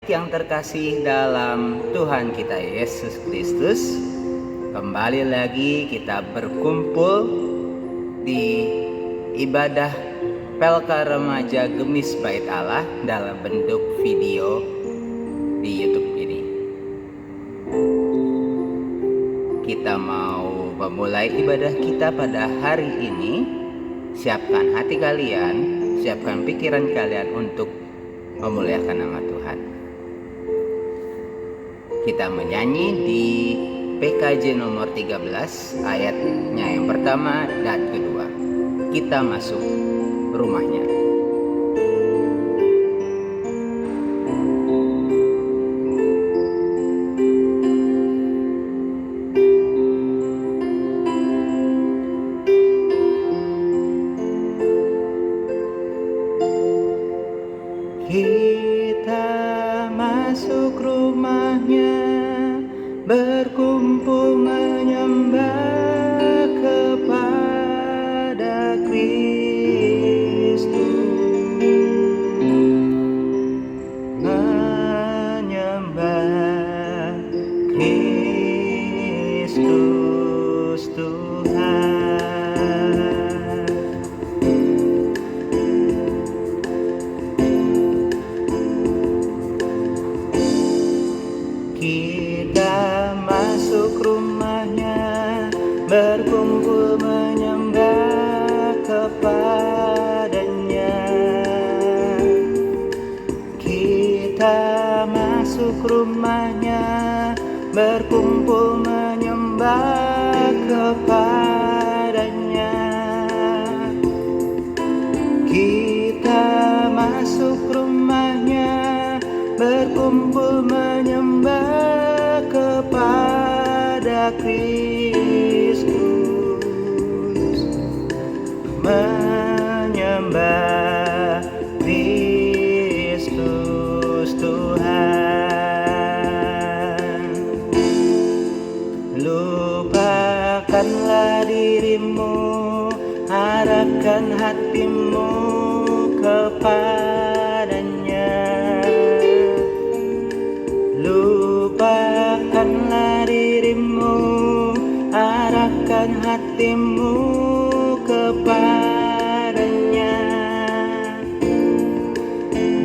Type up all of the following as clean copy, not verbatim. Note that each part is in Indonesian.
Yang terkasih dalam Tuhan kita Yesus Kristus, kembali lagi kita berkumpul di ibadah Pelka Remaja Gemis Bait Allah dalam bentuk video di YouTube ini. Kita mau memulai ibadah kita pada hari ini. Siapkan hati kalian, siapkan pikiran kalian untuk memuliakan nama Tuhan. Kita menyanyi di PKJ nomor 13 ayatnya yang pertama dan kedua. Kita masuk rumahnya. Kita masuk rumahnya, berkumpul menyembah kepada Kristus, menyembah Kristus Tuhan. Kita masuk rumahnya, berkumpul menyembah kepadanya. Kita masuk rumahnya, berkumpul menyembah kepadanya. Kita masuk rumahnya, berkumpul menyembah kepada Kristus, menyembah Kristus Tuhan. Lupakanlah dirimu, arahkan hatimu kepadanya. Lupakanlah dirimu, arahkan hatimu kepadanya.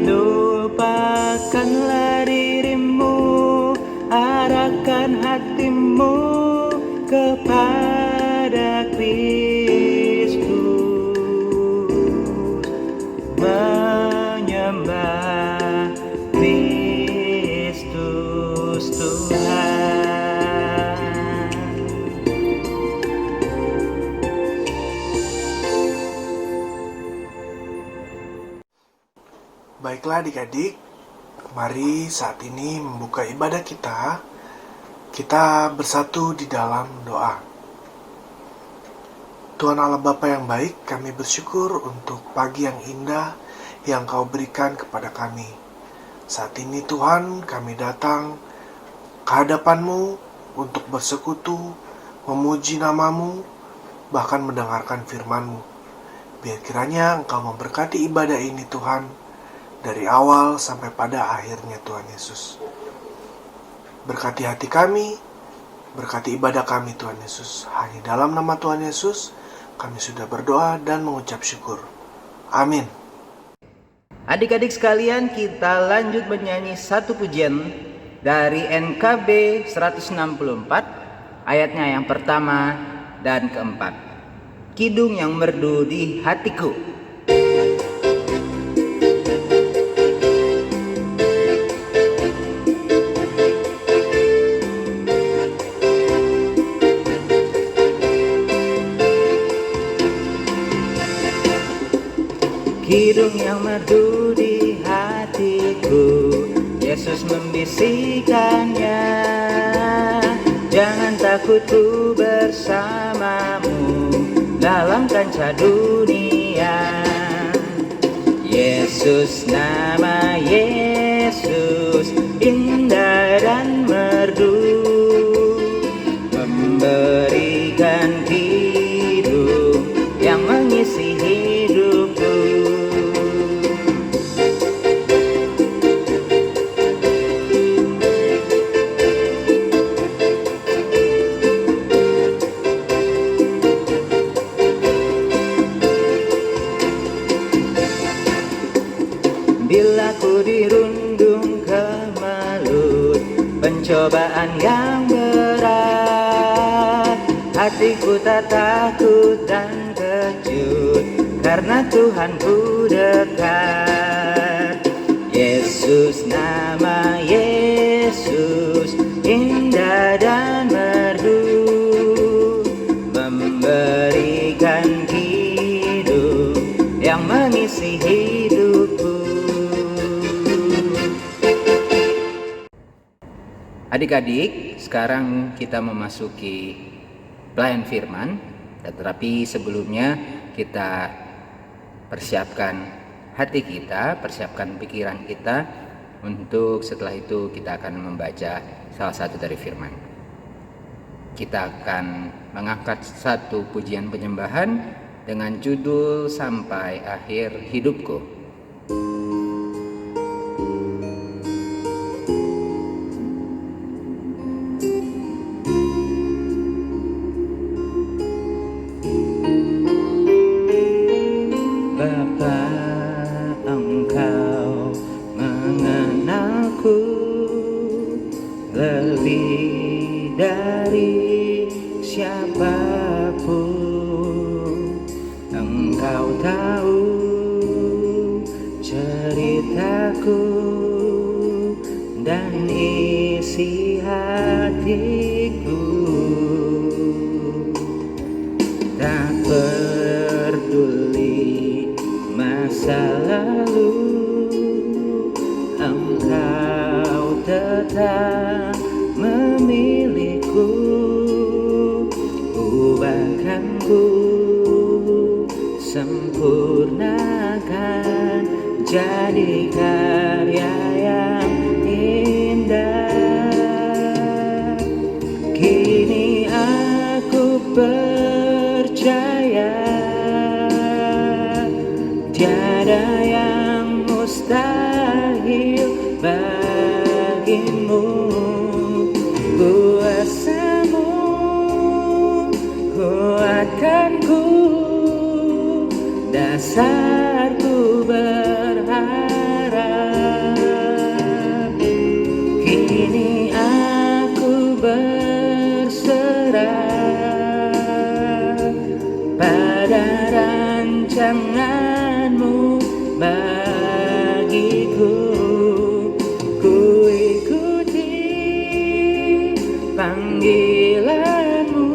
Lupakanlah dirimu, arahkan hatimu kepada Kristus, menyembah Kristus Tuhan. Baiklah adik-adik, mari saat ini membuka ibadah kita. Kita bersatu di dalam doa. Tuhan Allah Bapa yang baik, kami bersyukur untuk pagi yang indah yang Kau berikan kepada kami. Saat ini Tuhan, kami datang ke hadapan-Mu untuk bersekutu, memuji nama-Mu, bahkan mendengarkan firman-Mu. Biar kiranya Engkau memberkati ibadah ini Tuhan, dari awal sampai pada akhirnya Tuhan Yesus. Berkati hati kami, berkati ibadah kami Tuhan Yesus. Hanya dalam nama Tuhan Yesus, kami sudah berdoa dan mengucap syukur. Amin. Adik-adik sekalian, kita lanjut menyanyi satu pujian dari NKB 164 ayatnya yang pertama dan keempat. Kidung yang merdu di hatiku. Kidung yang merdu di hatiku, Yesus membisikkannya. Jangan takut, ku bersamamu dalam kancah dunia. Yesus, nama Yesus indah dan merdu, memberikan kidung yang mengisi hidupku. Bila ku dirundung kemelut pencobaan yang berat, hatiku tak takut dan kejut, karena Tuhanku dekat. Yesus, nama Yesus indah dan merdu, memberikan hidup yang mengisi hidupku. Adik-adik, sekarang kita memasuki pelayan firman, tetapi sebelumnya kita persiapkan hati kita, persiapkan pikiran kita, untuk setelah itu kita akan membaca salah satu dari firman. Kita akan mengangkat satu pujian penyembahan dengan judul Sampai Akhir Hidupku. Bapa, Engkau mengenalku lebih dari siapapun. Engkau tahu ceritaku dan isi hatiku. Tak peduli masa lalu, Engkau tetap memilihku. Ubahkanku, sempurnakan, jadi karya yang indah. Kini aku percaya tiada yang mustahil bagimu. Kuasamu kuatkanku, dasarku berharap. Kini aku berserah pada rancanganmu bagiku. Ku ikuti panggilanmu,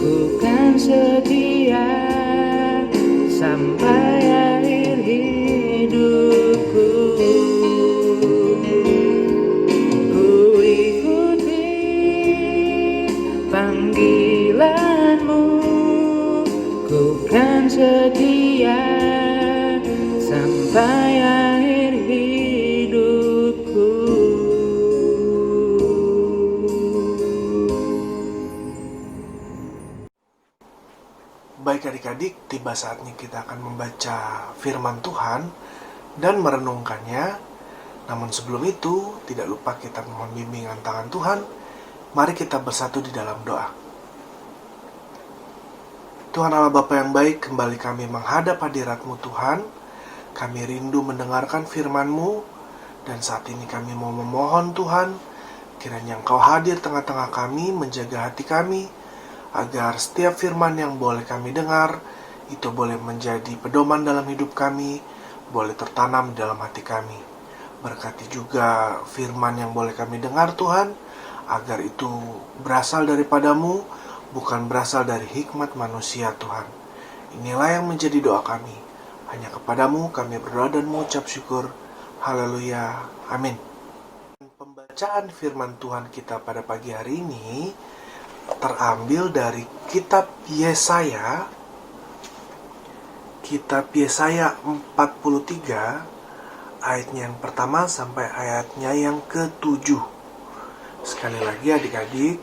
ku kan setia sampai akhir hidupku. Ku ikuti panggilanmu, ku kan setia sampai akhir hidupku. Baik adik-adik, tiba saatnya kita akan membaca firman Tuhan dan merenungkannya. Namun sebelum itu, tidak lupa kita mohon bimbingan tangan Tuhan. Mari kita bersatu di dalam doa. Tuhan Allah Bapa yang baik, kembali kami menghadap hadirat-Mu Tuhan. Kami rindu mendengarkan firman-Mu, dan saat ini kami mau memohon Tuhan, kiranya Engkau hadir tengah-tengah kami, menjaga hati kami, agar setiap firman yang boleh kami dengar, itu boleh menjadi pedoman dalam hidup kami, boleh tertanam dalam hati kami. Berkati juga firman yang boleh kami dengar Tuhan, agar itu berasal daripada-Mu, bukan berasal dari hikmat manusia Tuhan. Inilah yang menjadi doa kami. Hanya kepada-Mu kami berdoa dan mengucap syukur. Haleluya. Amin. Pembacaan firman Tuhan kita pada pagi hari ini terambil dari kitab Yesaya. Kitab Yesaya 43 ayatnya yang pertama sampai ayatnya yang ke-7. Sekali lagi adik-adik,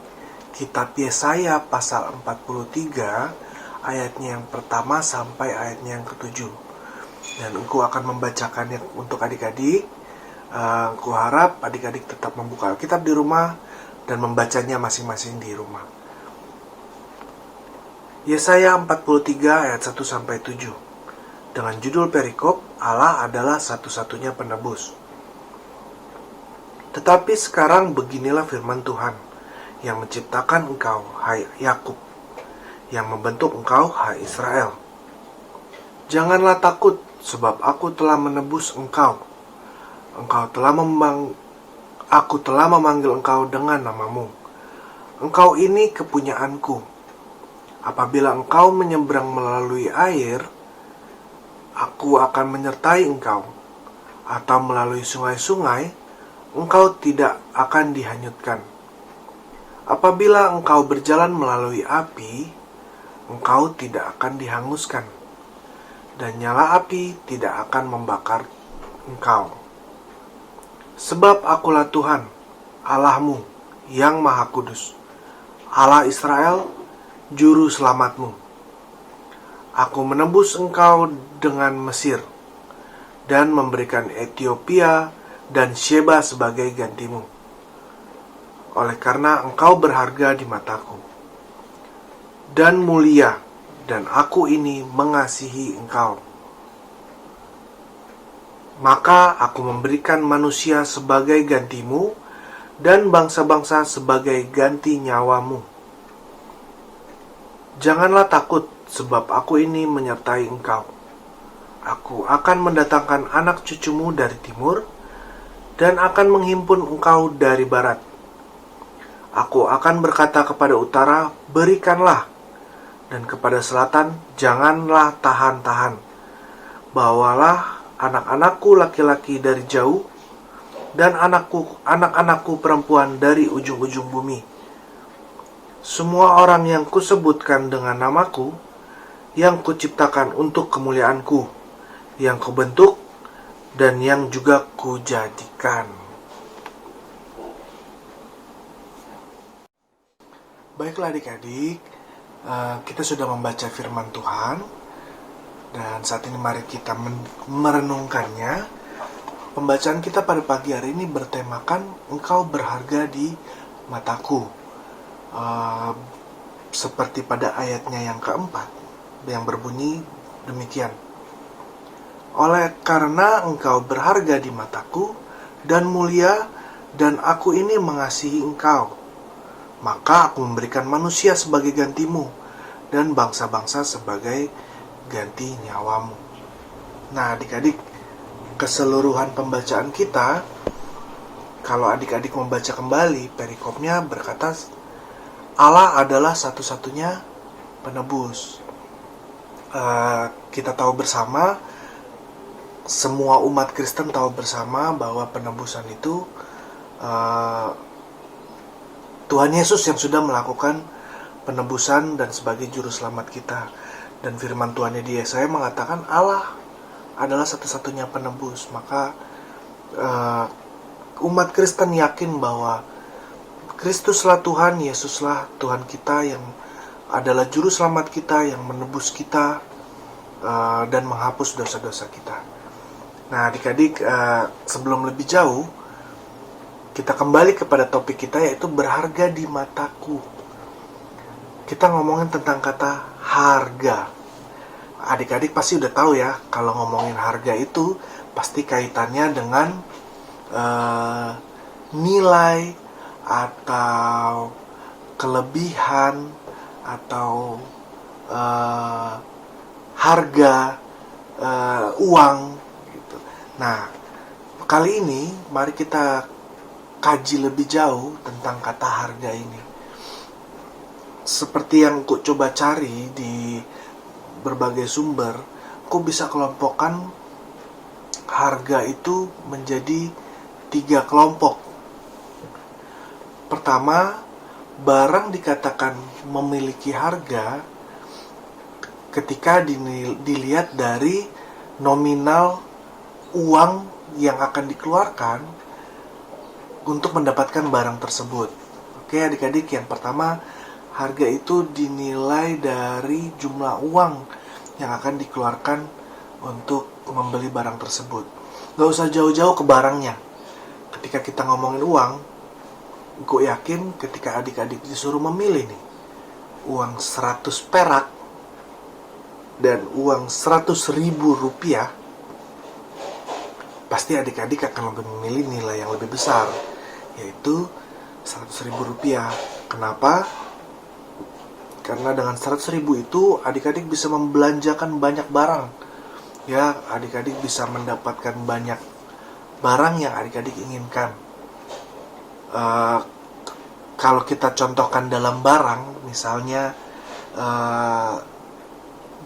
kitab Yesaya pasal 43 ayatnya yang pertama sampai ayatnya yang ke-7. Dan aku akan membacakannya untuk adik-adik. Aku harap adik-adik tetap membuka Alkitab di rumah dan membacanya masing-masing di rumah. Yesaya 43 ayat 1 sampai 7. dengan judul perikop Allah adalah satu-satunya penebus. Tetapi sekarang beginilah firman Tuhan yang menciptakan engkau, hai Yakub, yang membentuk engkau, hai Israel. Janganlah takut, sebab aku telah menebus engkau. Aku telah memanggil engkau dengan namamu. Engkau ini kepunyaanku. Apabila engkau menyeberang melalui air, aku akan menyertai engkau. Atau melalui sungai-sungai, engkau tidak akan dihanyutkan. Apabila engkau berjalan melalui api, engkau tidak akan dihanguskan, dan nyala api tidak akan membakar engkau. Sebab akulah Tuhan, Allahmu, yang Maha Kudus, Allah Israel, Juru Selamatmu. Aku menebus engkau dengan Mesir, dan memberikan Ethiopia dan Sheba sebagai gantimu. Oleh karena engkau berharga di mataku, dan mulia, dan aku ini mengasihi engkau. Maka aku memberikan manusia sebagai gantimu, dan bangsa-bangsa sebagai ganti nyawamu. Janganlah takut, sebab aku ini menyertai engkau. Aku akan mendatangkan anak cucumu dari timur, dan akan menghimpun engkau dari barat. Aku akan berkata kepada utara, berikanlah, dan kepada selatan, janganlah tahan-tahan. Bawalah anak-anakku laki-laki dari jauh, dan anak-anakku perempuan dari ujung-ujung bumi. Semua orang yang kusebutkan dengan namaku, yang kuciptakan untuk kemuliaanku, yang kubentuk, dan yang juga kujadikan. Baiklah adik-adik, kita sudah membaca firman Tuhan, dan saat ini mari kita merenungkannya. Pembacaan kita pada pagi hari ini bertemakan engkau berharga di mataku. Seperti pada ayatnya yang keempat, yang berbunyi demikian. Oleh karena engkau berharga di mataku dan mulia, dan aku ini mengasihi engkau, maka aku memberikan manusia sebagai gantimu, dan bangsa-bangsa sebagai ganti nyawamu. Nah adik-adik, keseluruhan pembacaan kita, kalau adik-adik membaca kembali, perikopnya berkata Allah adalah satu-satunya penebus. Kita tahu bersama, semua umat Kristen tahu bersama bahwa penebusan itu Tuhan Yesus yang sudah melakukan penebusan dan sebagai juru selamat kita. Dan firman Tuhannya di Yesaya mengatakan Allah adalah satu-satunya penebus. Maka umat Kristen yakin bahwa Kristuslah Tuhan, Yesuslah Tuhan kita yang adalah juru selamat kita, yang menebus kita dan menghapus dosa-dosa kita. Nah adik-adik, sebelum lebih jauh, kita kembali kepada topik kita, yaitu berharga di mataku. Kita ngomongin tentang kata harga. Adik-adik pasti udah tahu ya, kalau ngomongin harga itu pasti kaitannya dengan nilai atau kelebihan atau harga uang gitu. Nah, kali ini mari kita kaji lebih jauh tentang kata harga ini. Seperti yang aku coba cari di berbagai sumber, aku bisa kelompokkan harga itu menjadi 3 kelompok. Pertama, barang dikatakan memiliki harga ketika dilihat dari nominal uang yang akan dikeluarkan untuk mendapatkan barang tersebut. Oke adik-adik, yang pertama, harga itu dinilai dari jumlah uang yang akan dikeluarkan untuk membeli barang tersebut. Gak usah jauh-jauh ke barangnya. Ketika kita ngomongin uang, gue yakin ketika adik-adik disuruh memilih nih, uang 100 perak dan uang 100.000 rupiah, pasti adik-adik akan lebih memilih nilai yang lebih besar, yaitu 100.000 rupiah. Kenapa? Karena dengan 100.000 itu adik-adik bisa membelanjakan banyak barang. Ya, adik-adik bisa mendapatkan banyak barang yang adik-adik inginkan. Kalau kita contohkan dalam barang, misalnya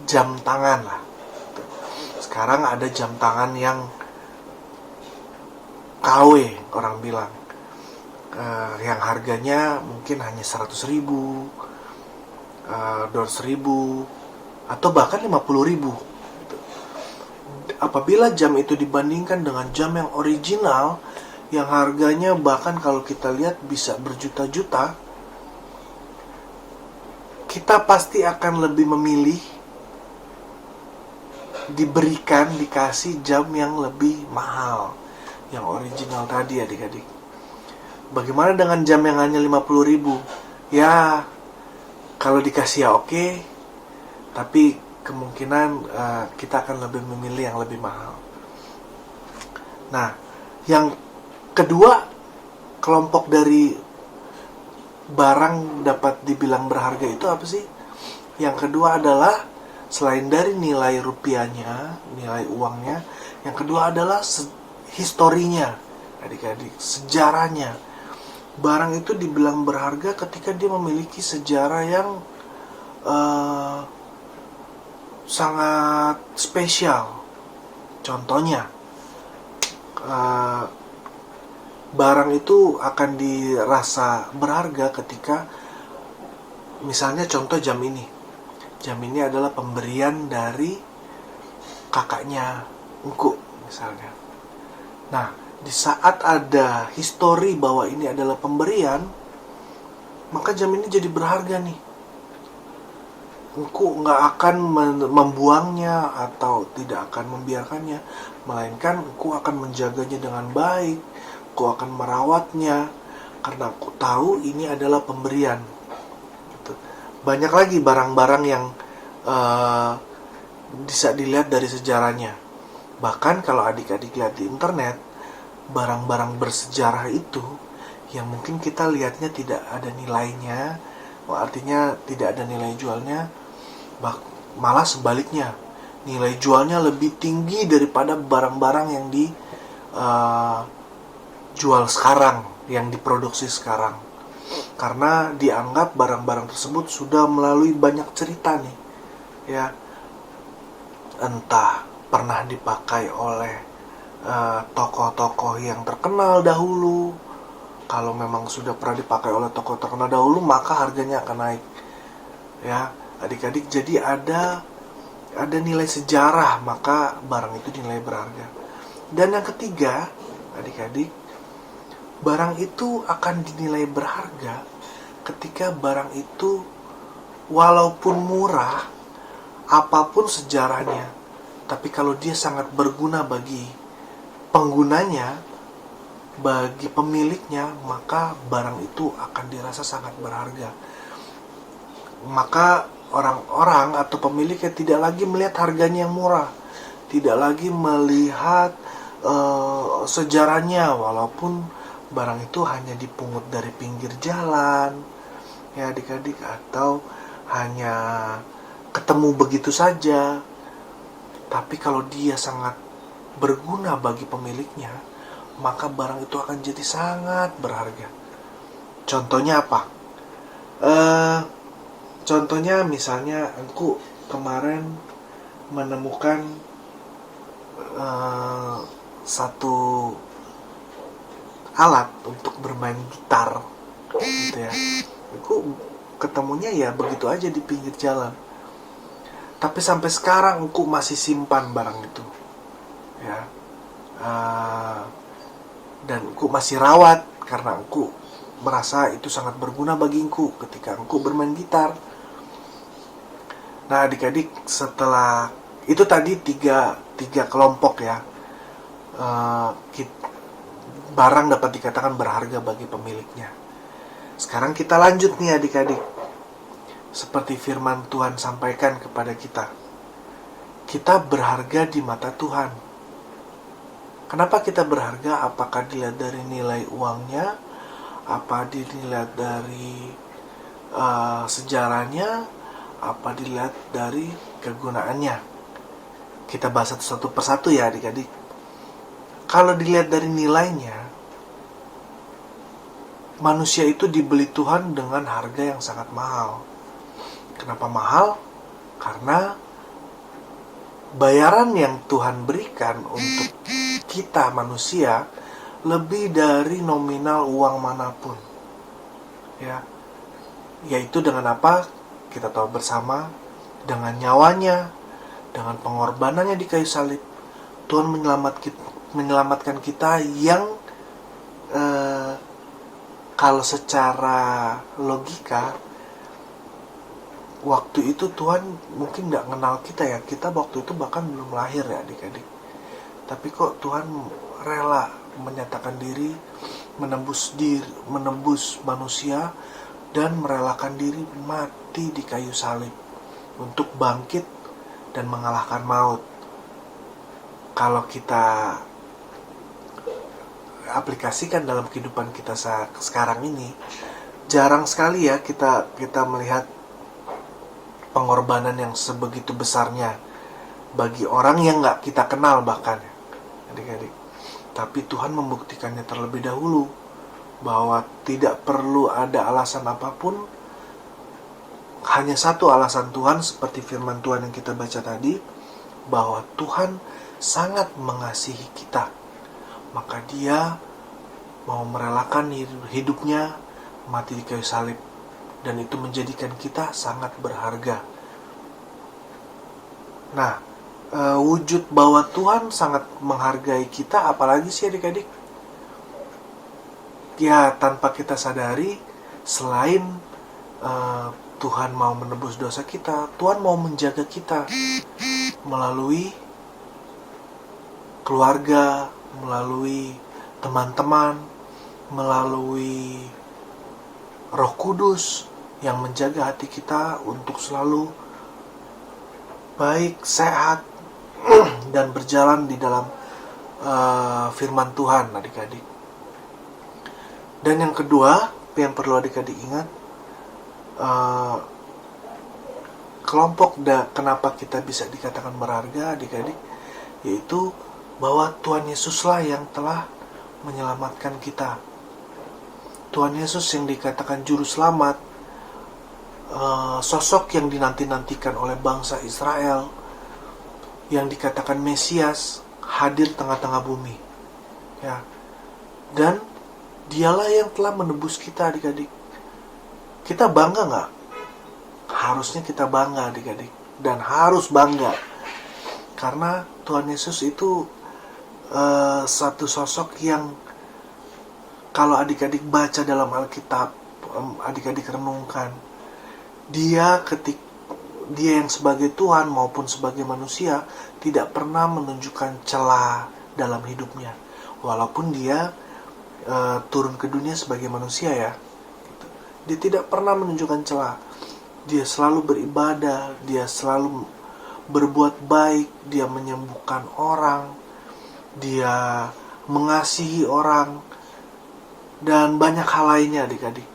jam tangan lah. Sekarang ada jam tangan yang KW, orang bilang, yang harganya mungkin hanya 100.000, 200.000, atau bahkan 50.000. Apabila jam itu dibandingkan dengan jam yang original, yang harganya bahkan kalau kita lihat bisa berjuta-juta, kita pasti akan lebih memilih dikasih jam yang lebih mahal, yang original tadi, adik-adik. Bagaimana dengan jam yang hanya 50.000? Ya, kalau dikasih ya oke, tapi kemungkinan kita akan lebih memilih yang lebih mahal. Nah, yang kedua, kelompok dari barang dapat dibilang berharga itu apa sih? Yang kedua adalah, selain dari nilai rupiahnya, nilai uangnya, yang kedua adalah historinya, adik-adik, sejarahnya. Barang itu dibilang berharga ketika dia memiliki sejarah yang sangat spesial. Contohnya, barang itu akan dirasa berharga ketika, misalnya contoh jam ini. Jam ini adalah pemberian dari kakaknya Engku, misalnya. Nah, di saat ada histori bahwa ini adalah pemberian, maka jam ini jadi berharga nih. Engku nggak akan membuangnya atau tidak akan membiarkannya, melainkan engku akan menjaganya dengan baik. Aku akan merawatnya karena aku tahu ini adalah pemberian. Gitu. Banyak lagi barang-barang yang bisa dilihat dari sejarahnya. Bahkan kalau adik-adik lihat di internet, barang-barang bersejarah itu yang mungkin kita lihatnya tidak ada nilainya, artinya tidak ada nilai jualnya, malah sebaliknya, nilai jualnya lebih tinggi daripada barang-barang yang jual sekarang, yang diproduksi sekarang, karena dianggap barang-barang tersebut sudah melalui banyak cerita nih, ya, entah pernah dipakai oleh tokoh-tokoh yang terkenal dahulu. Kalau memang sudah pernah dipakai oleh tokoh terkenal dahulu, maka harganya akan naik, ya, adik-adik. Jadi ada nilai sejarah, maka barang itu dinilai berharga. Dan yang ketiga, adik-adik, barang itu akan dinilai berharga ketika barang itu walaupun murah, apapun sejarahnya, tapi kalau dia sangat berguna bagi penggunanya, bagi pemiliknya, maka barang itu akan dirasa sangat berharga. Maka orang-orang atau pemiliknya tidak lagi melihat harganya yang murah, tidak lagi melihat sejarahnya, walaupun barang itu hanya dipungut dari pinggir jalan, ya adik-adik, atau hanya ketemu begitu saja. Tapi kalau dia sangat berguna bagi pemiliknya, maka barang itu akan jadi sangat berharga. Contohnya apa? Contohnya misalnya, aku kemarin menemukan satu alat untuk bermain gitar, gitu ya. Aku ketemunya ya begitu aja di pinggir jalan. Tapi sampai sekarang aku masih simpan barang itu, ya. Dan aku masih rawat karena aku merasa itu sangat berguna bagiku ketika aku bermain gitar. Nah, adik-adik, setelah itu tadi tiga kelompok, ya. Barang dapat dikatakan berharga bagi pemiliknya. Sekarang kita lanjut nih, adik-adik. Seperti firman Tuhan sampaikan kepada kita. kita berharga di mata Tuhan. Kenapa kita berharga? Apakah dilihat dari nilai uangnya? Apa dilihat dari sejarahnya? Apa dilihat dari kegunaannya? Kita bahas satu persatu ya adik-adik. Kalau dilihat dari nilainya, manusia itu dibeli Tuhan dengan harga yang sangat mahal. Kenapa mahal? Karena bayaran yang Tuhan berikan untuk kita manusia lebih dari nominal uang manapun. Ya, yaitu dengan apa? Kita tahu bersama, dengan nyawanya, dengan pengorbanannya di kayu salib, Tuhan menyelamatkan kita yang kalau secara logika waktu itu Tuhan mungkin nggak kenal kita ya. Kita waktu itu bahkan belum lahir ya adik-adik. Tapi kok Tuhan rela menyatakan diri, menembus manusia, dan merelakan diri mati di kayu salib untuk bangkit dan mengalahkan maut. Kalau kita aplikasikan dalam kehidupan kita sekarang ini, jarang sekali ya kita melihat pengorbanan yang sebegitu besarnya bagi orang yang nggak kita kenal bahkan, adik-adik. Tapi Tuhan membuktikannya terlebih dahulu bahwa tidak perlu ada alasan apapun, hanya satu alasan Tuhan, seperti firman Tuhan yang kita baca tadi, bahwa Tuhan sangat mengasihi kita, maka Dia mau merelakan hidupnya mati di kayu salib, dan itu menjadikan kita sangat berharga. Nah, wujud bahwa Tuhan sangat menghargai kita, apalagi sih adik-adik? Ya, tanpa kita sadari, selain Tuhan mau menebus dosa kita, Tuhan mau menjaga kita melalui keluarga, melalui teman-teman, melalui Roh Kudus yang menjaga hati kita untuk selalu baik, sehat, dan berjalan di dalam firman Tuhan, adik-adik. Dan yang kedua, yang perlu adik-adik ingat, kenapa kita bisa dikatakan berharga, adik-adik, yaitu bahwa Tuhan Yesuslah yang telah menyelamatkan kita. Tuhan Yesus yang dikatakan juru selamat, sosok yang dinanti-nantikan oleh bangsa Israel, yang dikatakan Mesias, hadir tengah-tengah bumi, ya. Dan Dialah yang telah menebus kita, adik-adik. Kita bangga nggak? Harusnya kita bangga, adik-adik, dan harus bangga, karena Tuhan Yesus itu satu sosok yang kalau adik-adik baca dalam Alkitab, adik-adik renungkan, Dia yang sebagai Tuhan maupun sebagai manusia tidak pernah menunjukkan celah dalam hidupnya, walaupun Dia turun ke dunia sebagai manusia ya. Dia tidak pernah menunjukkan celah. Dia selalu beribadah, dia selalu berbuat baik, dia menyembuhkan orang, dia mengasihi orang, dan banyak hal lainnya, adik-adik.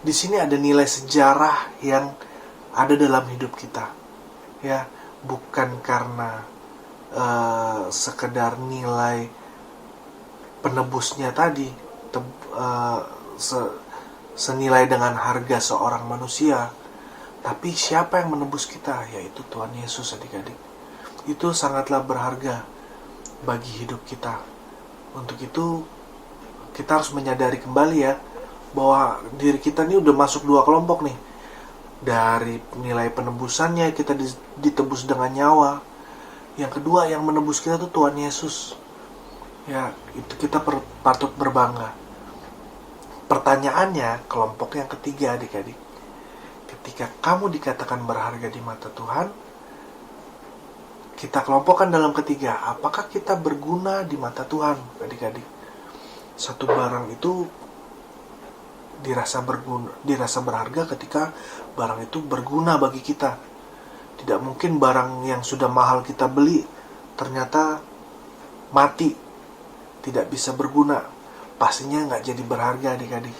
Di sini ada nilai sejarah yang ada dalam hidup kita, ya, bukan karena sekedar nilai penebusnya tadi senilai dengan harga seorang manusia, tapi siapa yang menebus kita, yaitu Tuhan Yesus, adik-adik. Itu sangatlah berharga bagi hidup kita. Untuk itu kita harus menyadari kembali ya, bahwa diri kita ini udah masuk dua kelompok nih. Dari nilai penebusannya, kita ditebus dengan nyawa. Yang kedua, yang menebus kita tuh Tuhan Yesus. Ya, itu kita patut berbangga. Pertanyaannya, kelompok yang ketiga, adik-adik. Ketika kamu dikatakan berharga di mata Tuhan, kita kelompokkan dalam ketiga. Apakah kita berguna di mata Tuhan, adik-adik? Satu barang itu dirasa berharga ketika barang itu berguna bagi kita. Tidak mungkin barang yang sudah mahal kita beli ternyata mati, tidak bisa berguna. Pastinya nggak jadi berharga adik-adik.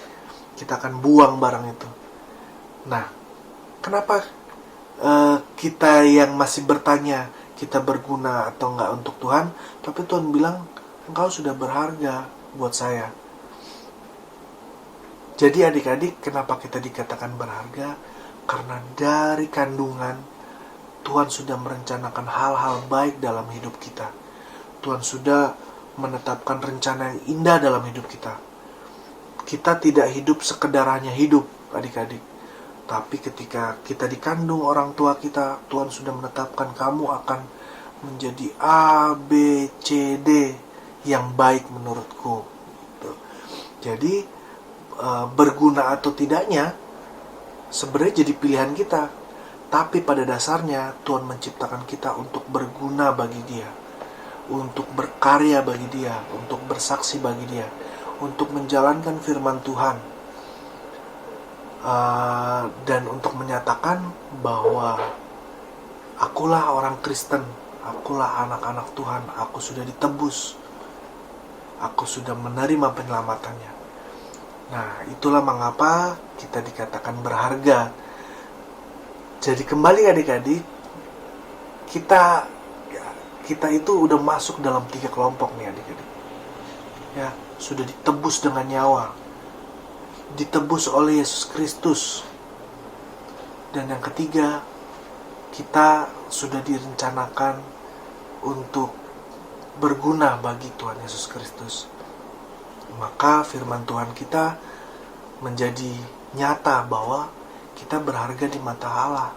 Kita akan buang barang itu. Nah, kenapa kita yang masih bertanya kita berguna atau nggak untuk Tuhan, tapi Tuhan bilang engkau sudah berharga buat saya. Jadi adik-adik, kenapa kita dikatakan berharga? Karena dari kandungan Tuhan sudah merencanakan hal-hal baik dalam hidup kita. Tuhan sudah menetapkan rencana yang indah dalam hidup kita. Kita tidak hidup sekedar hanya hidup, adik-adik. Tapi ketika kita dikandung orang tua kita, Tuhan sudah menetapkan kamu akan menjadi A, B, C, D yang baik menurutku. Jadi berguna atau tidaknya sebenarnya jadi pilihan kita. Tapi pada dasarnya Tuhan menciptakan kita untuk berguna bagi Dia, untuk berkarya bagi Dia, untuk bersaksi bagi Dia, untuk menjalankan firman Tuhan, dan untuk menyatakan bahwa akulah orang Kristen, akulah anak-anak Tuhan, aku sudah ditebus, aku sudah menerima penyelamatannya. Nah, itulah mengapa kita dikatakan berharga. Jadi kembali adik-adik, kita itu udah masuk dalam 3 kelompok nih adik-adik. Ya, sudah ditebus dengan nyawa, ditebus oleh Yesus Kristus. Dan yang ketiga, kita sudah direncanakan untuk berguna bagi Tuhan Yesus Kristus. Maka firman Tuhan kita menjadi nyata bahwa kita berharga di mata Allah.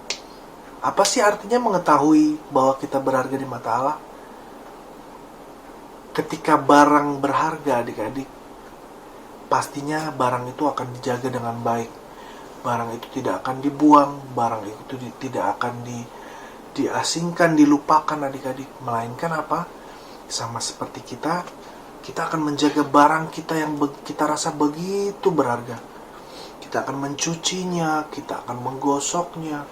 Apa sih artinya mengetahui bahwa kita berharga di mata Allah? Ketika barang berharga adik-adik, pastinya barang itu akan dijaga dengan baik. Barang itu tidak akan dibuang, barang itu tidak akan diasingkan, dilupakan adik-adik. Melainkan apa? Sama seperti kita akan menjaga barang kita yang kita rasa begitu berharga. Kita akan mencucinya, kita akan menggosoknya,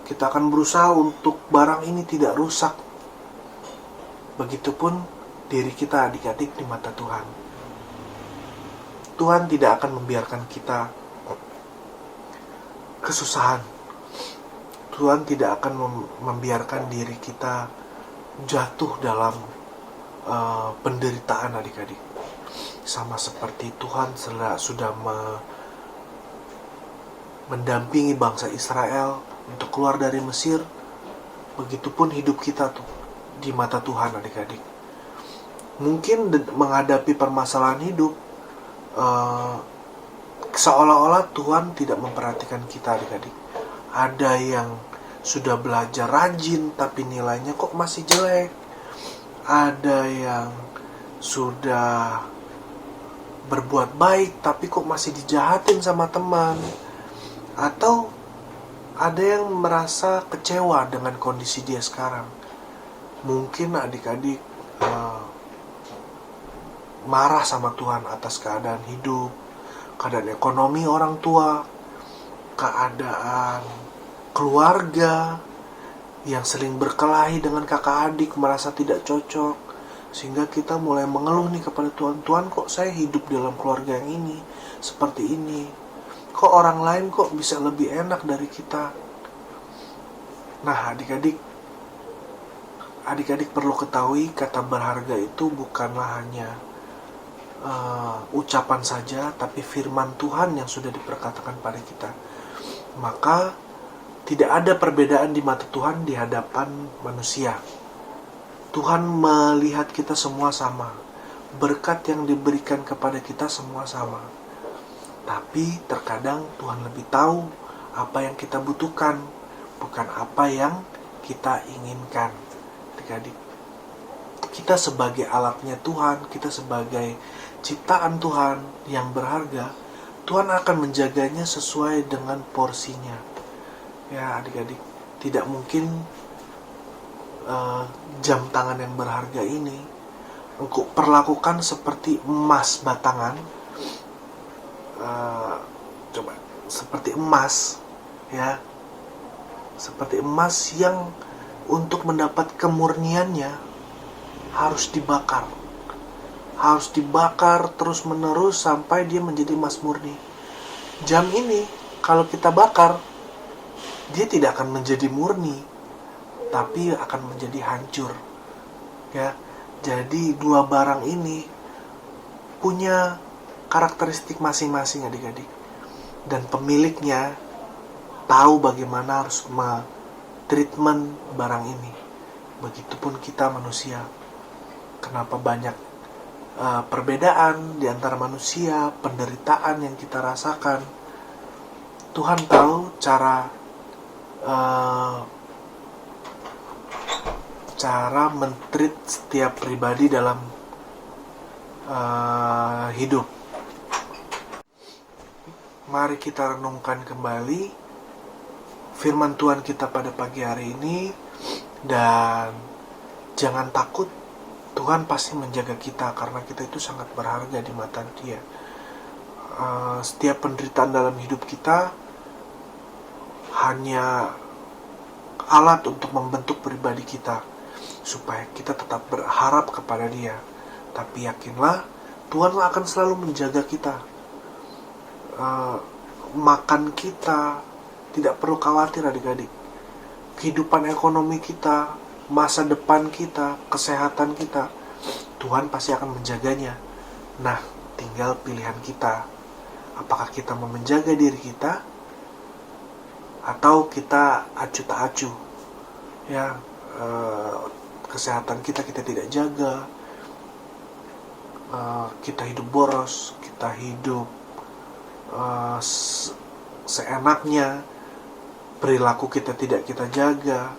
kita akan berusaha untuk barang ini tidak rusak. Begitupun diri kita adik-adik di mata Tuhan. Tuhan tidak akan membiarkan kita kesusahan. Tuhan tidak akan membiarkan diri kita jatuh dalam penderitaan adik-adik. Sama seperti Tuhan sudah mendampingi bangsa Israel untuk keluar dari Mesir, begitupun hidup kita tuh di mata Tuhan adik-adik. Mungkin menghadapi permasalahan hidup, seolah-olah Tuhan tidak memperhatikan kita adik-adik. Ada yang sudah belajar rajin tapi nilainya kok masih jelek. Ada yang sudah berbuat baik tapi kok masih dijahatin sama teman. Atau ada yang merasa kecewa dengan kondisi dia sekarang. Mungkin adik-adik marah sama Tuhan atas keadaan hidup, keadaan ekonomi orang tua, keadaan keluarga yang sering berkelahi dengan kakak adik, merasa tidak cocok. Sehingga kita mulai mengeluh nih kepada Tuhan. Tuhan, kok saya hidup dalam keluarga yang ini, seperti ini. Kok orang lain kok bisa lebih enak dari kita? Nah, adik-adik perlu ketahui kata berharga itu bukanlah hanya ucapan saja, tapi firman Tuhan yang sudah diperkatakan pada kita. Maka tidak ada perbedaan di mata Tuhan di hadapan manusia. Tuhan melihat kita semua sama. Berkat yang diberikan kepada kita semua sama. Tapi terkadang Tuhan lebih tahu apa yang kita butuhkan, bukan apa yang kita inginkan. Adik-adik, kita sebagai alatnya Tuhan, kita sebagai ciptaan Tuhan yang berharga, Tuhan akan menjaganya sesuai dengan porsinya. Ya adik-adik, tidak mungkin jam tangan yang berharga ini engkau perlakukan seperti emas batangan. Coba seperti emas, ya, seperti emas yang untuk mendapat kemurniannya harus dibakar. Harus dibakar terus-menerus sampai dia menjadi emas murni. Jam ini kalau kita bakar, dia tidak akan menjadi murni, tapi akan menjadi hancur. Ya, jadi dua barang ini punya karakteristik masing-masing adik-adik. Dan pemiliknya tahu bagaimana harus treatment barang ini. Begitupun kita manusia. Kenapa banyak perbedaan di antara manusia, penderitaan yang kita rasakan. Tuhan tahu cara men-treat setiap pribadi dalam hidup. Mari kita renungkan kembali firman Tuhan kita pada pagi hari ini, dan jangan takut. Tuhan pasti menjaga kita karena kita itu sangat berharga di mata Dia. Setiap penderitaan dalam hidup kita hanya alat untuk membentuk pribadi kita supaya kita tetap berharap kepada Dia. Tapi yakinlah, Tuhan akan selalu menjaga kita. Makan kita tidak perlu khawatir adik-adik. Kehidupan ekonomi kita, masa depan kita, kesehatan kita, Tuhan pasti akan menjaganya. Nah, tinggal pilihan kita. Apakah kita mau menjaga diri kita atau kita acuh tak acuh? Ya, kesehatan kita tidak jaga. Kita hidup boros, kita hidup seenaknya, perilaku kita tidak kita jaga.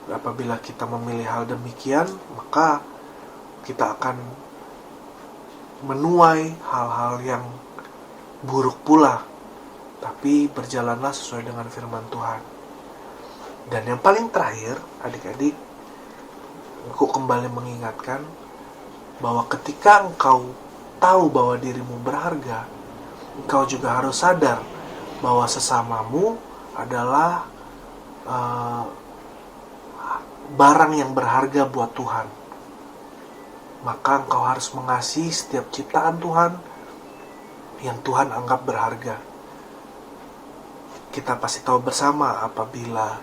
Apabila kita memilih hal demikian, maka kita akan menuai hal-hal yang buruk pula. Tapi berjalanlah sesuai dengan firman Tuhan. Dan yang paling terakhir, adik-adik, aku kembali mengingatkan bahwa ketika engkau tahu bahwa dirimu berharga, engkau juga harus sadar bahwa sesamamu adalah barang yang berharga buat Tuhan. Maka engkau harus mengasihi setiap ciptaan Tuhan yang Tuhan anggap berharga. Kita pasti tahu bersama apabila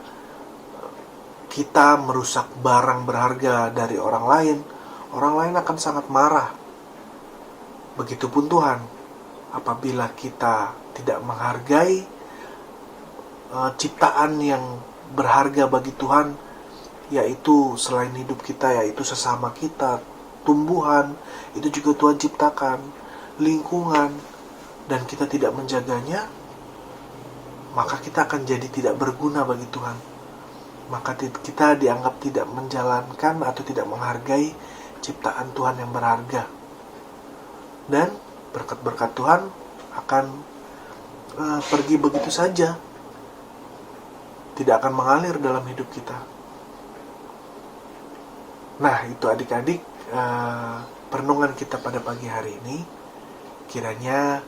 kita merusak barang berharga dari orang lain akan sangat marah. Begitupun Tuhan, apabila kita tidak menghargai ciptaan yang berharga bagi Tuhan, yaitu selain hidup kita, yaitu sesama kita, tumbuhan, itu juga Tuhan ciptakan, lingkungan, dan kita tidak menjaganya, maka kita akan jadi tidak berguna bagi Tuhan. Maka kita dianggap tidak menjalankan atau tidak menghargai ciptaan Tuhan yang berharga. Dan berkat-berkat Tuhan akan pergi begitu saja, tidak akan mengalir dalam hidup kita. Nah, itu adik-adik perenungan kita pada pagi hari ini. Kiranya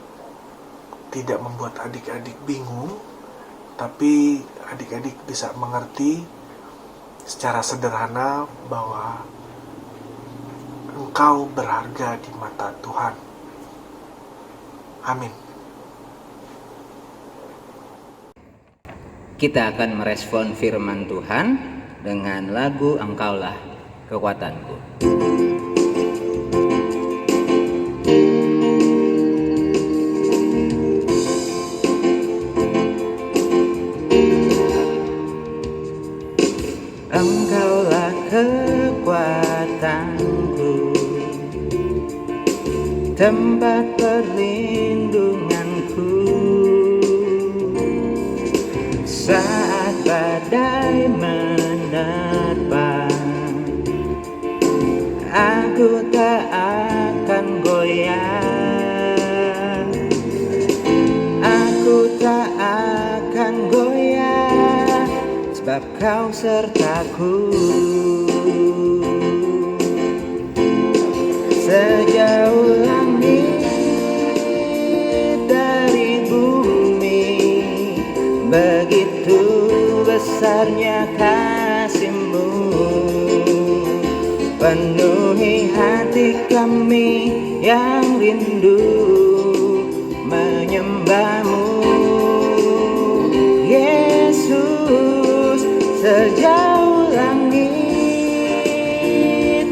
tidak membuat adik-adik bingung, tapi adik-adik bisa mengerti secara sederhana bahwa engkau berharga di mata Tuhan. Amin. Kita akan merespon firman Tuhan dengan lagu Engkaulah Kekuatanku. Engkaulah kekuatanku, tempat perlindunganku saat badai menerpa. Aku tak akan goyah, aku tak akan goyah, sebab Kau sertaku. Sejauh langit dari bumi, begitu besar besarnya kasih-Mu, penuhi hati kami yang rindu menyembah-Mu. Yesus, sejauh langit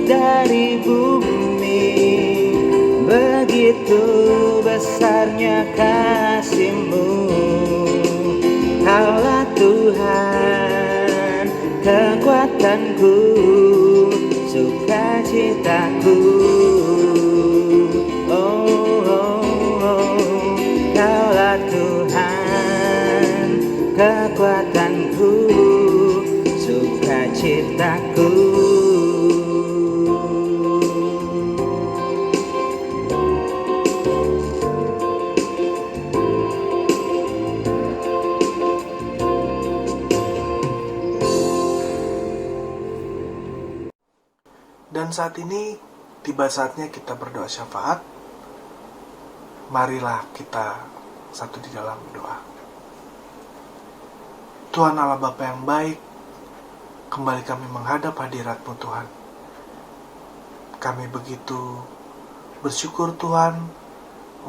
dari bumi, begitu besarnya kasih-Mu. Kaulah Tuhan, kekuatanku, sukacitaku. Oh, oh, oh. Kaulah Tuhan, kekuatanku, sukacitaku. Dan saat ini tiba saatnya kita berdoa syafaat. Marilah kita satu di dalam doa. Tuhan Allah Bapa yang baik, kembali kami menghadap hadirat-Mu Tuhan. Kami begitu bersyukur Tuhan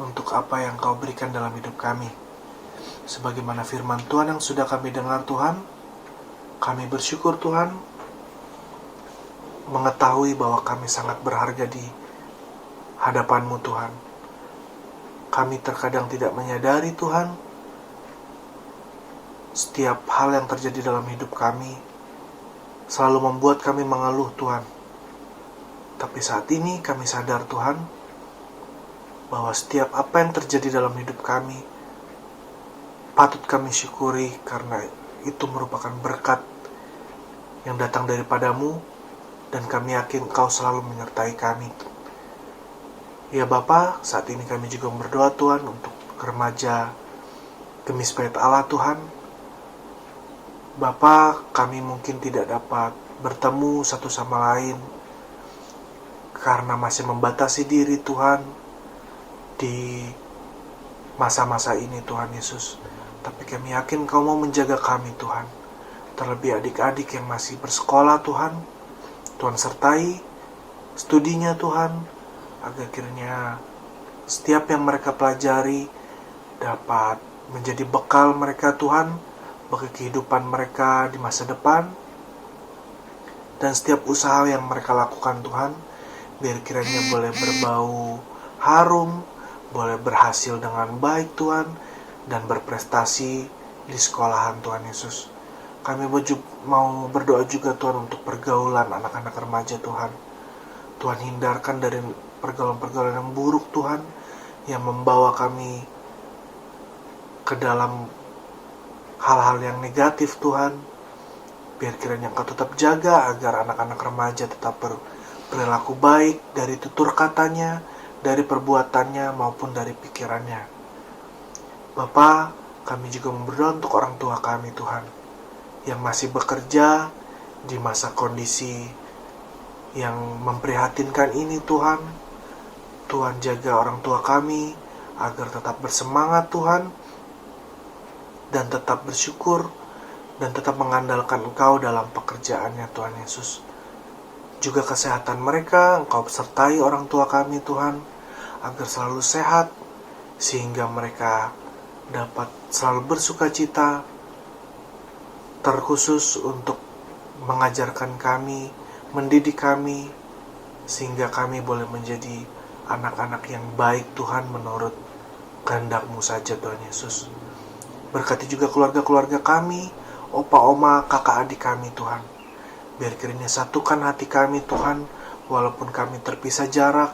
untuk apa yang Kau berikan dalam hidup kami. Sebagaimana firman Tuhan yang sudah kami dengar Tuhan, kami bersyukur Tuhan, mengetahui bahwa kami sangat berharga di hadapan-Mu Tuhan. Kami terkadang tidak menyadari Tuhan, setiap hal yang terjadi dalam hidup kami selalu membuat kami mengeluh Tuhan. Tapi saat ini kami sadar Tuhan, bahwa setiap apa yang terjadi dalam hidup kami patut kami syukuri, karena itu merupakan berkat yang datang daripada-Mu, dan kami yakin Kau selalu menyertai kami. Ya Bapa, saat ini kami juga berdoa Tuhan untuk remaja Gemis Bait Allah Tuhan. Bapa, kami mungkin tidak dapat bertemu satu sama lain karena masih membatasi diri Tuhan di masa-masa ini Tuhan Yesus. Tapi kami yakin Kau mau menjaga kami Tuhan. Terlebih adik-adik yang masih bersekolah Tuhan, Tuhan sertai studinya Tuhan, agar kiranya setiap yang mereka pelajari dapat menjadi bekal mereka Tuhan, bagi kehidupan mereka di masa depan. Dan setiap usaha yang mereka lakukan Tuhan, biar kiranya boleh berbau harum, boleh berhasil dengan baik Tuhan, dan berprestasi di sekolahan Tuhan Yesus. Kami mau berdoa juga Tuhan untuk pergaulan anak-anak remaja Tuhan. Tuhan hindarkan dari pergaulan-pergaulan yang buruk Tuhan, yang membawa kami ke dalam hal-hal yang negatif Tuhan. Biar kiranya Engkau tetap jaga agar anak-anak remaja tetap berperilaku baik dari tutur katanya, dari perbuatannya maupun dari pikirannya. Bapa, kami juga berdoa untuk orang tua kami Tuhan, yang masih bekerja di masa kondisi yang memprihatinkan ini Tuhan. Tuhan jaga orang tua kami agar tetap bersemangat Tuhan, dan tetap bersyukur, dan tetap mengandalkan Engkau dalam pekerjaannya Tuhan Yesus. Juga kesehatan mereka Engkau sertai orang tua kami Tuhan, agar selalu sehat, sehingga mereka dapat selalu bersukacita, terkhusus untuk mengajarkan kami, mendidik kami, sehingga kami boleh menjadi anak-anak yang baik Tuhan menurut kehendak-Mu saja Tuhan Yesus. Berkati juga keluarga-keluarga kami, opa, oma, kakak, adik kami Tuhan. Biar kiranya satukan hati kami Tuhan, walaupun kami terpisah jarak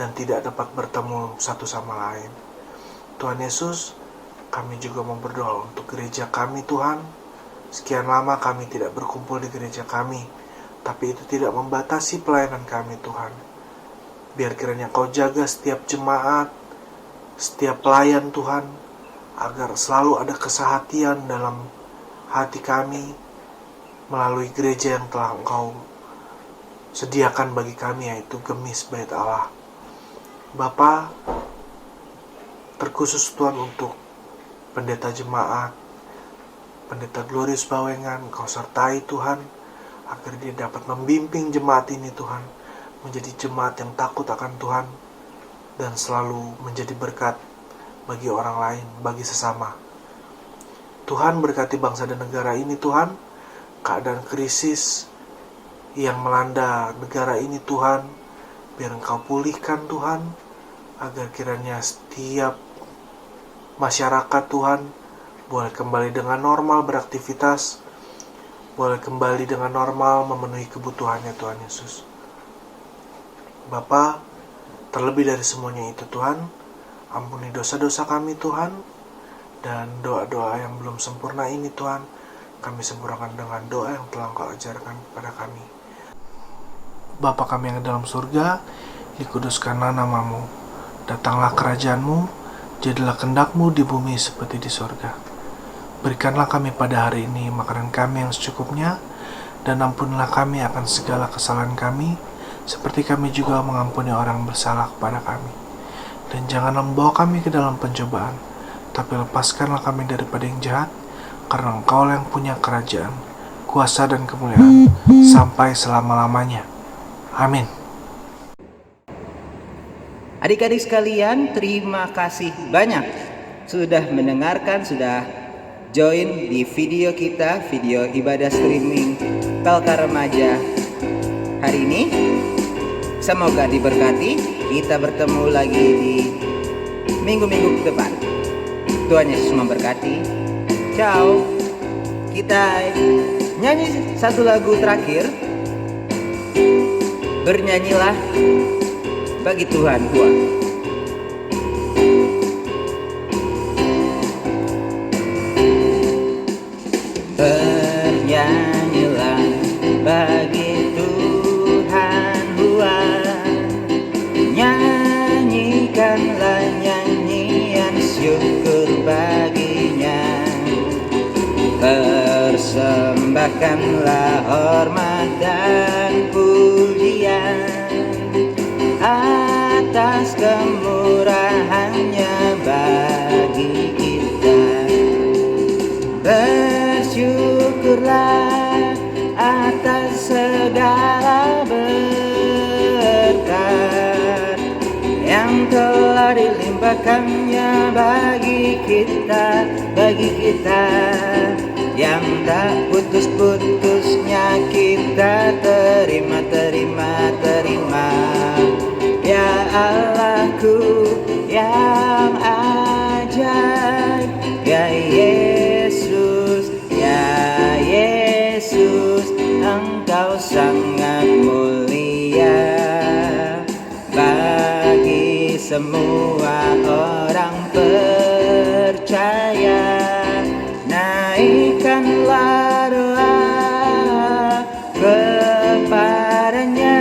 dan tidak dapat bertemu satu sama lain. Tuhan Yesus, kami juga mau berdoa untuk gereja kami Tuhan. Sekian lama kami tidak berkumpul di gereja kami, tapi itu tidak membatasi pelayanan kami Tuhan. Biar kiranya Kau jaga setiap jemaat, setiap pelayan Tuhan, agar selalu ada kesehatian dalam hati kami melalui gereja yang telah Engkau sediakan bagi kami, yaitu Gemis Bait Allah. Bapa, terkhusus Tuhan untuk pendeta jemaat Pendeta Glorius Bawengan, Engkau sertai Tuhan, agar dia dapat membimbing jemaat ini Tuhan, menjadi jemaat yang takut akan Tuhan, dan selalu menjadi berkat bagi orang lain, bagi sesama. Tuhan berkati bangsa dan negara ini Tuhan, keadaan krisis yang melanda negara ini Tuhan, biar Engkau pulihkan Tuhan, agar kiranya setiap masyarakat Tuhan boleh kembali dengan normal beraktivitas, boleh kembali dengan normal memenuhi kebutuhannya Tuhan Yesus. Bapa, terlebih dari semuanya itu Tuhan, ampuni dosa-dosa kami Tuhan, dan doa-doa yang belum sempurna ini Tuhan, kami sempurnakan dengan doa yang telah Engkau ajarkan kepada kami. Bapa kami yang dalam surga, dikuduskanlah namamu, datanglah kerajaan-Mu, jadilah kehendak-Mu di bumi seperti di surga. Berikanlah kami pada hari ini makanan kami yang secukupnya, dan ampunilah kami akan segala kesalahan kami, seperti kami juga mengampuni orang bersalah kepada kami. Dan janganlah membawa kami ke dalam pencobaan, tapi lepaskanlah kami daripada yang jahat, karena Engkau yang punya kerajaan, kuasa dan kemuliaan, sampai selama-lamanya. Amin. Adik-adik sekalian, terima kasih banyak sudah mendengarkan, sudah join di video kita, video ibadah streaming Pelka Remaja hari ini. Semoga diberkati. Kita bertemu lagi di minggu-minggu ke depan. Tuhan Yesus memberkati. Ciao. Kita nyanyi satu lagu terakhir. Bernyanyilah bagi Tuhan kuat. Bernyanyilah bagi Tuhan kuat. Nyanyikanlah nyanyian syukur baginya. Persembahkanlah hormat dan pujian atas kemurahannya bagi kita. Bersyukurlah atas segala berkat yang telah dilimpahkannya bagi kita, yang tak putus-putusnya kita terima. Ya Allahku yang ajaib, ya Yesus, Engkau sangat mulia bagi semua orang percaya. Naikkanlah doa kepadanya,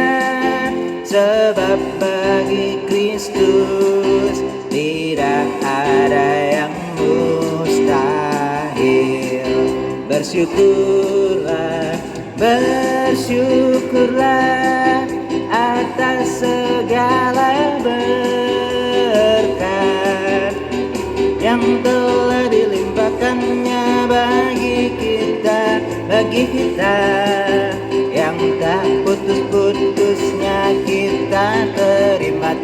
sebab bagi Kristus tidak ada yang mustahil. Bersyukurlah atas segala berkat yang telah dilimpahkannya bagi kita, yang tak putus-putusnya kita terima.